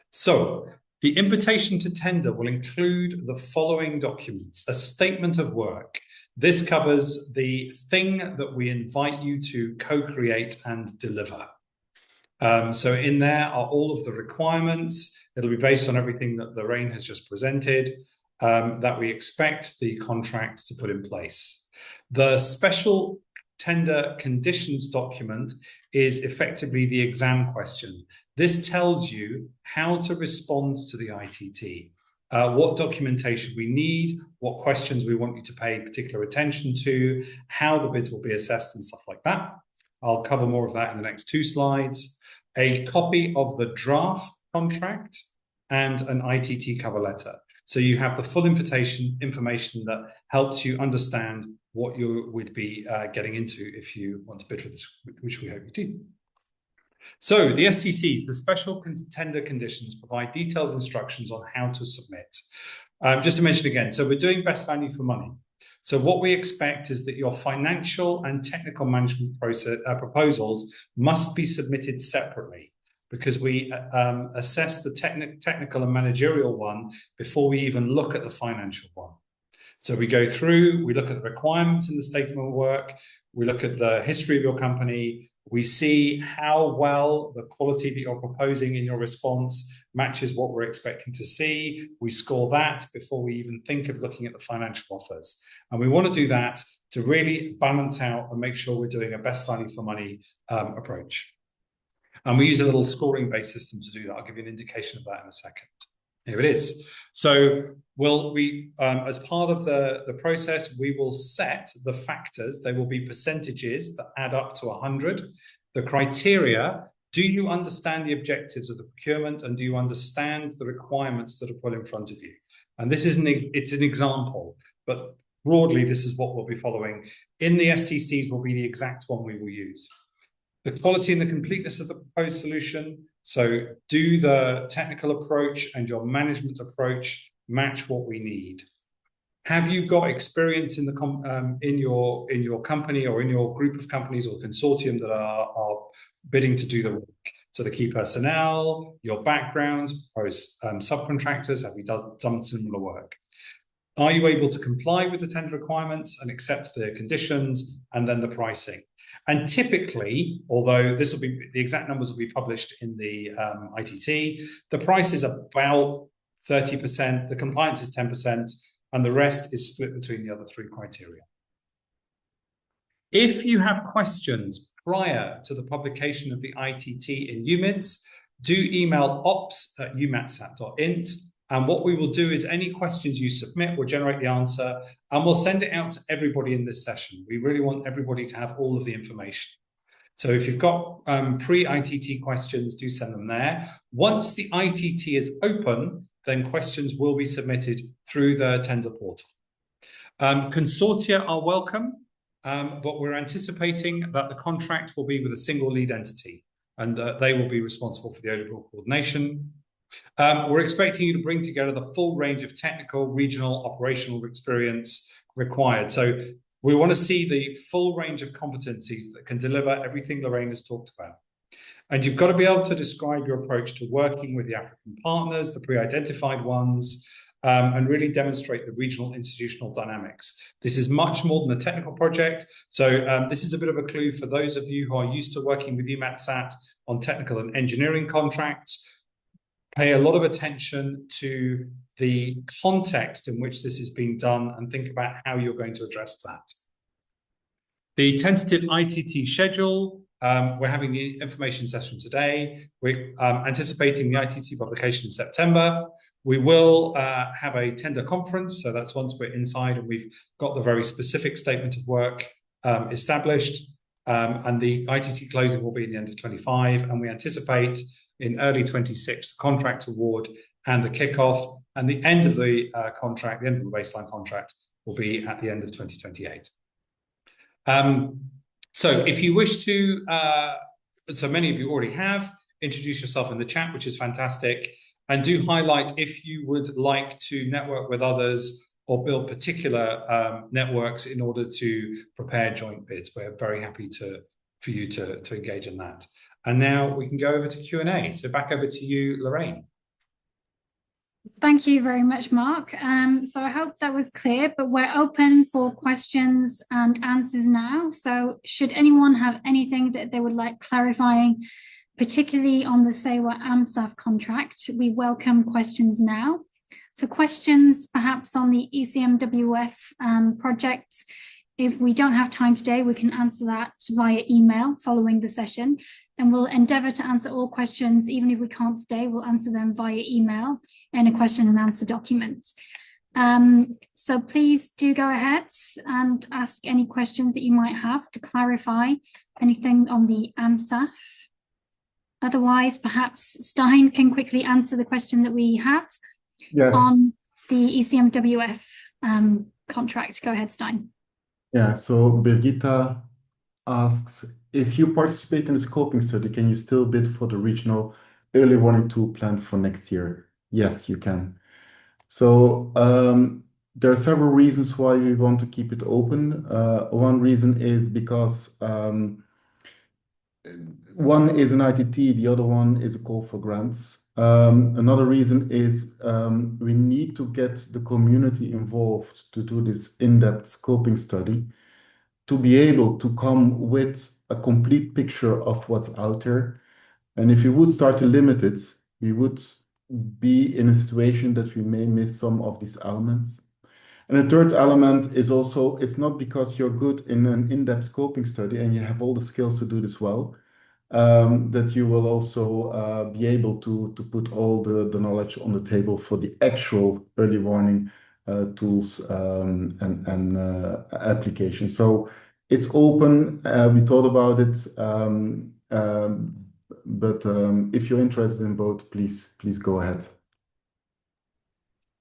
So the invitation to tender will include the following documents: a statement of work. This covers the thing that we invite you to co-create and deliver. So in there are all of the requirements. It'll be based on everything that Lorraine has just presented that we expect the contract to put in place. The special tender conditions document is effectively the exam question. This tells you how to respond to the ITT, what documentation we need, what questions we want you to pay particular attention to, how the bids will be assessed and stuff like that. I'll cover more of that in the next two slides. A copy of the draft contract and an ITT cover letter. So you have the full information that helps you understand what you would be getting into if you want to bid for this, which we hope you do. So the STCs, the special tender conditions, provide detailed instructions on how to submit. Just to mention again, so we're doing best value for money. So what we expect is that your financial and technical management process, proposals must be submitted separately, because we assess the technical and managerial one before we even look at the financial one. So we go through, we look at the requirements in the statement of work, we look at the history of your company, we see how well the quality that you're proposing in your response matches what we're expecting to see. We score that before we even think of looking at the financial offers. And we want to do that to really balance out and make sure we're doing a best value for money approach. And we use a little scoring-based system to do that. I'll give you an indication of that in a second. Here it is. So as part of the process, we will set the factors. They will be percentages that add up to 100. The criteria: do you understand the objectives of the procurement, and do you understand the requirements that are put in front of you? And this is it's an example, but broadly, this is what we'll be following. In the STCs will be the exact one we will use. The quality and the completeness of the proposed solution. So do the technical approach and your management approach match what we need? Have you got experience in your company or in your group of companies or consortium that are bidding to do the work? So the key personnel, your backgrounds, proposed subcontractors, have you done similar work? Are you able to comply with the tender requirements and accept the conditions, and then the pricing? And typically, although this will be the exact numbers will be published in the ITT, the price is about 30%, the compliance is 10%, and the rest is split between the other three criteria. If you have questions prior to the publication of the ITT in EUMETS, do email ops@eumetsat.int. And what we will do is any questions you submit, we'll generate the answer, and we'll send it out to everybody in this session. We really want everybody to have all of the information. So if you've got pre-ITT questions, do send them there. Once the ITT is open, then questions will be submitted through the tender portal. Consortia are welcome, but we're anticipating that the contract will be with a single lead entity, and they will be responsible for the overall coordination. We're expecting you to bring together the full range of technical, regional, operational experience required. So we want to see the full range of competencies that can deliver everything Lorraine has talked about. And you've got to be able to describe your approach to working with the African partners, the pre-identified ones, and really demonstrate the regional institutional dynamics. This is much more than a technical project. So this is a bit of a clue for those of you who are used to working with EUMETSAT on technical and engineering contracts. Pay a lot of attention to the context in which this is being done and think about how you're going to address that. The tentative ITT schedule, we're having the information session today. We're anticipating the ITT publication in September. We will have a tender conference, so that's once we're inside and we've got the very specific statement of work established. And the ITT closing will be in the end of 25, and we anticipate in early 26 the contract award and the kickoff, and the end of the contract, the end of the baseline contract, will be at the end of 2028. So if you wish to, so many of you already have, introduce yourself in the chat, which is fantastic, and do highlight if you would like to network with others or build particular networks in order to prepare joint bids. We're very happy for you to engage in that. And now we can go over to Q&A. So back over to you, Lorraine. Thank you very much, Mark. So I hope that was clear, but we're open for questions and answers now. So should anyone have anything that they would like clarifying, particularly on the SEWA AMSAF contract, we welcome questions now. For questions perhaps on the ECMWF project, if we don't have time today, we can answer that via email following the session, and we'll endeavour to answer all questions. Even if we can't today, we'll answer them via email in a question and answer document. So please do go ahead and ask any questions that you might have to clarify anything on the AMSAF. Otherwise, perhaps Stein can quickly answer the question that we have on the ECMWF contract. Go ahead, Stein. Yeah, so Birgitta asks, if you participate in the scoping study, can you still bid for the regional early warning tool planned for next year? Yes, you can. So there are several reasons why we want to keep it open. One reason is because one is an ITT, the other one is a call for grants. Another reason is we need to get the community involved to do this in-depth scoping study to be able to come with a complete picture of what's out there. And if you would start to limit it, we would be in a situation that we may miss some of these elements. And the third element is also, it's not because you're good in an in-depth scoping study and you have all the skills to do this well. that you will also be able to put all the knowledge on the table for the actual early warning tools and applications. So it's open. We thought about it, but if you're interested in both, please go ahead.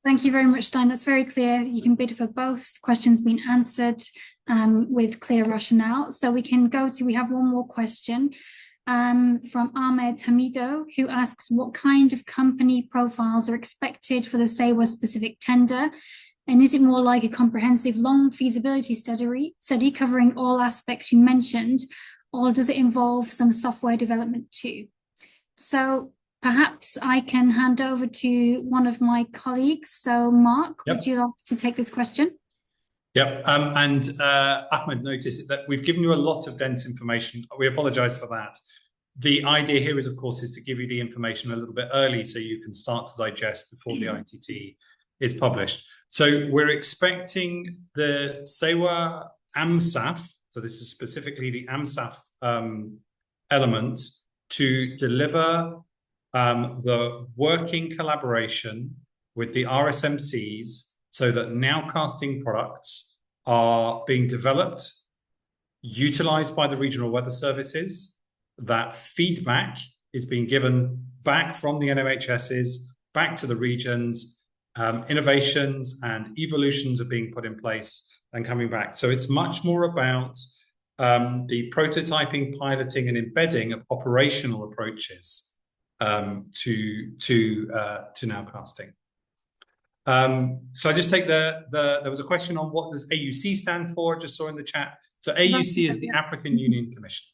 Thank you very much, Stein. That's very clear. You can bid for both. Questions being answered with clear rationale. So we have one more question from Ahmed Hamido, who asks, what kind of company profiles are expected for the SEWA specific tender? And is it more like a comprehensive long feasibility study covering all aspects you mentioned, or does it involve some software development too? So perhaps I can hand over to one of my colleagues. So Mark, would you like to take this question? Yep. And Ahmed noticed that we've given you a lot of dense information. We apologize for that. The idea here is, of course, is to give you the information a little bit early so you can start to digest before the ITT is published. So we're expecting the SEWA AMSAF, so this is specifically the AMSAF element, to deliver the working collaboration with the RSMCs so that nowcasting products are being developed, utilized by the regional weather services, that feedback is being given back from the NOHSs, back to the regions, innovations and evolutions are being put in place and coming back. So it's much more about the prototyping, piloting and embedding of operational approaches to nowcasting. So I just take there was a question on what does AUC stand for, just saw in the chat. So AUC is the African Union Commission.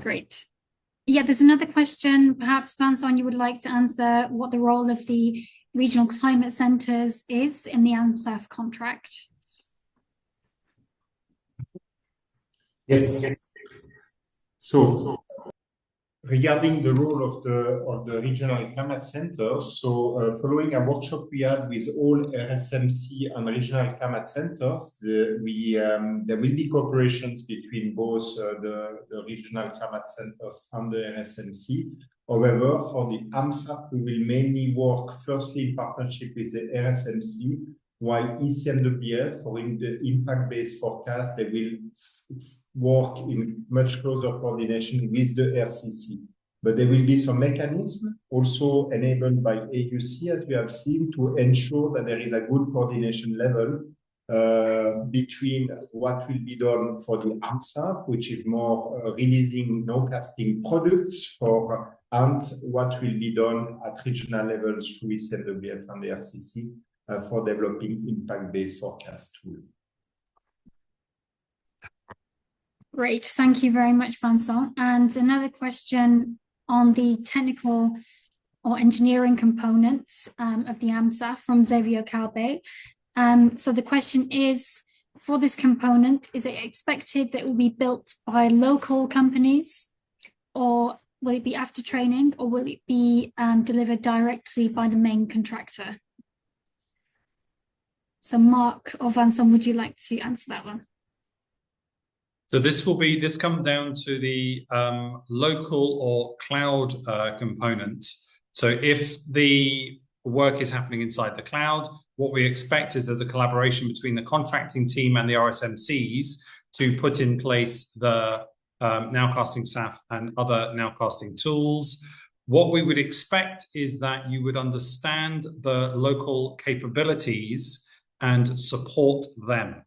Great. Yeah, there's another question. Perhaps Vincent, you would like to answer what the role of the regional climate centres is in the AMSAF contract. Yes. So regarding the role of the regional climate centers, so following a workshop we had with all RSMC and regional climate centers, there will be cooperations between both the regional climate centers and the RSMC. However, for the AMSAP, we will mainly work firstly in partnership with the RSMC, while ECMWF, for the impact-based forecast, they will work in much closer coordination with the RCC. But there will be some mechanism also enabled by AUC, as we have seen, to ensure that there is a good coordination level between what will be done for the AMSAP, which is more releasing nowcasting products and what will be done at regional levels through ECMWF and the RCC for developing impact-based forecast tool. Great, thank you very much, Vincent. And another question on the technical or engineering components of the AMSAF from Xavier Calbe. So the question is, for this component, is it expected that it will be built by local companies, or will it be after training, or will it be delivered directly by the main contractor? So Mark or Vincent, would you like to answer that one? So this comes down to the local or cloud component. So if the work is happening inside the cloud, what we expect is there's a collaboration between the contracting team and the RSMCs to put in place the nowcasting SAF and other nowcasting tools. What we would expect is that you would understand the local capabilities and support them.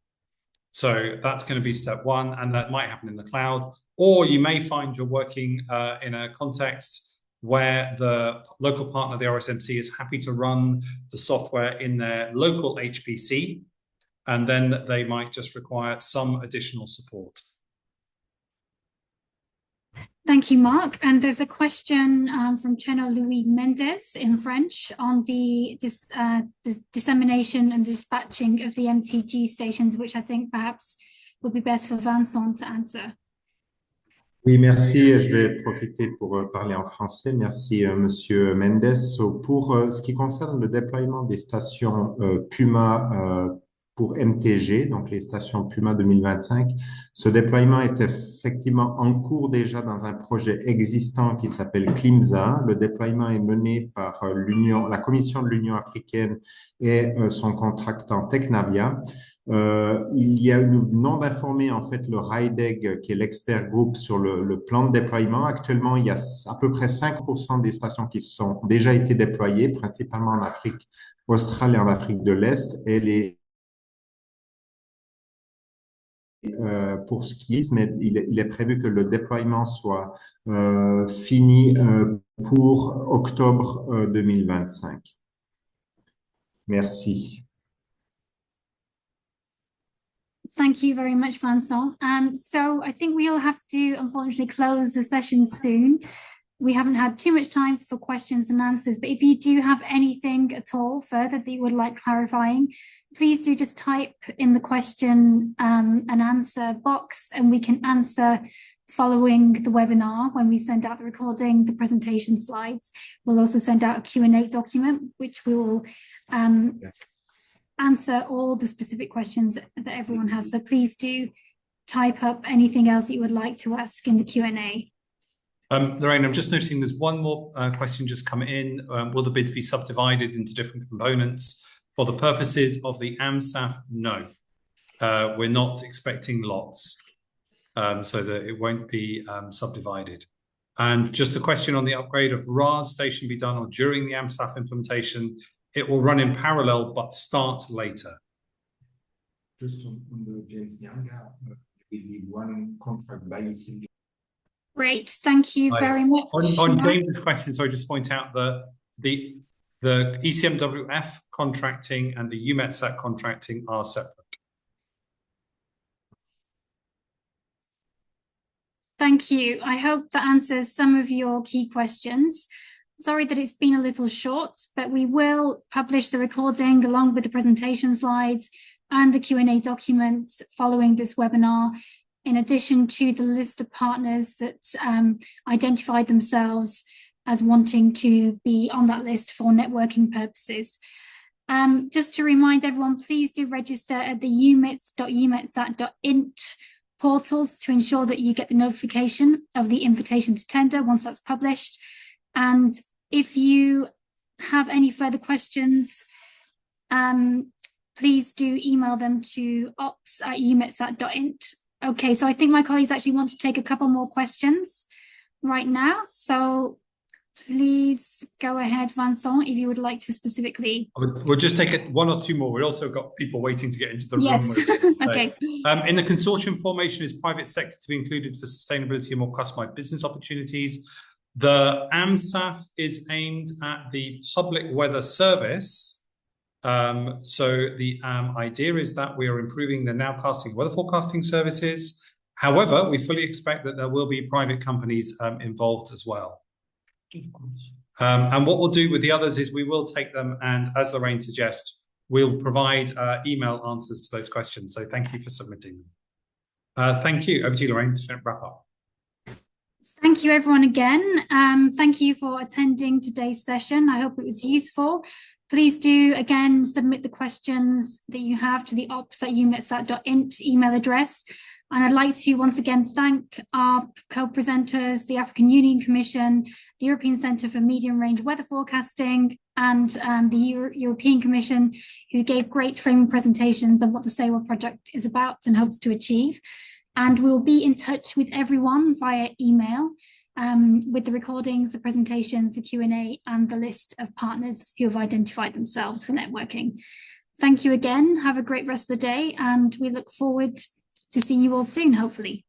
So that's going to be step one, and that might happen in the cloud. Or you may find you're working in a context where the local partner, the RSMC, is happy to run the software in their local HPC, and then they might just require some additional support. Thank you, Mark. And there's a question from Cheno Louis Mendes in French on the dissemination and dispatching of the MTG stations, which I think perhaps would be best for Vincent to answer. Oui, merci. Je vais profiter pour parler en français. Merci, Monsieur Mendes. Pour ce qui concerne le déploiement des stations Puma pour MTG, donc les stations Puma 2025. Ce déploiement est effectivement en cours déjà dans un projet existant qui s'appelle CLIMSA. Le déploiement est mené par la Commission de l'Union africaine et son contractant Technavia. Il y a nous venons d'informer en fait le RIDEG, qui est l'expert groupe sur le plan de déploiement. Actuellement, il y a à peu près 5% des stations qui sont déjà été déployées, principalement en Afrique australe et en Afrique de l'Est, et pour ce qui est, mais il est prévu que le déploiement soit fini pour octobre 2025. Merci. Thank you very much, Vincent. So I think we'll have to unfortunately close the session soon. We haven't had too much time for questions and answers, but if you do have anything at all further that you would like clarifying, please do just type in the question and answer box, and we can answer following the webinar when we send out the recording, the presentation slides. We'll also send out a Q&A document, which we will answer all the specific questions that everyone has. So please do type up anything else that you would like to ask in the Q&A. Lorraine, I'm just noticing there's one more question just come in. Will the bids be subdivided into different components? For the purposes of the AMSAF, no. We're not expecting lots, so that it won't be subdivided. And just a question on the upgrade of RAS station be done or during the AMSAF implementation. It will run in parallel but start later. Just on the James Nyanga, will be one contract by ECMWF. Great, thank you very much. On James's question, so I just point out the ECMWF contracting and the EUMETSAT contracting are separate. Thank you. I hope that answers some of your key questions. Sorry that it's been a little short, but we will publish the recording along with the presentation slides and the Q&A documents following this webinar, in addition to the list of partners that identified themselves as wanting to be on that list for networking purposes. Just to remind everyone, please do register at the eumetsat.int portals to ensure that you get the notification of the invitation to tender once that's published. And if you have any further questions, please do email them to ops@eumetsat.int. Okay, so I think my colleagues actually want to take a couple more questions right now. So please go ahead, Vincent, if you would like to specifically. We'll just take one or two more. We've also got people waiting to get into the room. Yes, okay. In the consortium formation, is private sector to be included for sustainability and more customized business opportunities? The AMSAF is aimed at the public weather service. So the idea is that we are improving the nowcasting weather forecasting services. However, we fully expect that there will be private companies involved as well. Of course. And what we'll do with the others is we will take them, and as Lorraine suggests, we'll provide email answers to those questions. So thank you for submitting them. Thank you. Over to you, Lorraine, to wrap up. Thank you, everyone, again. Thank you for attending today's session. I hope it was useful. Please do, again, submit the questions that you have to the ops@eumetsat.int email address. And I'd like to once again thank our co-presenters, the African Union Commission, the European Centre for Medium Range Weather Forecasting, and the European Commission, who gave great framing presentations on what the SEWA project is about and hopes to achieve. And we'll be in touch with everyone via email with the recordings, the presentations, the Q&A, and the list of partners who have identified themselves for networking. Thank you again. Have a great rest of the day, and we look forward to seeing you all soon, hopefully.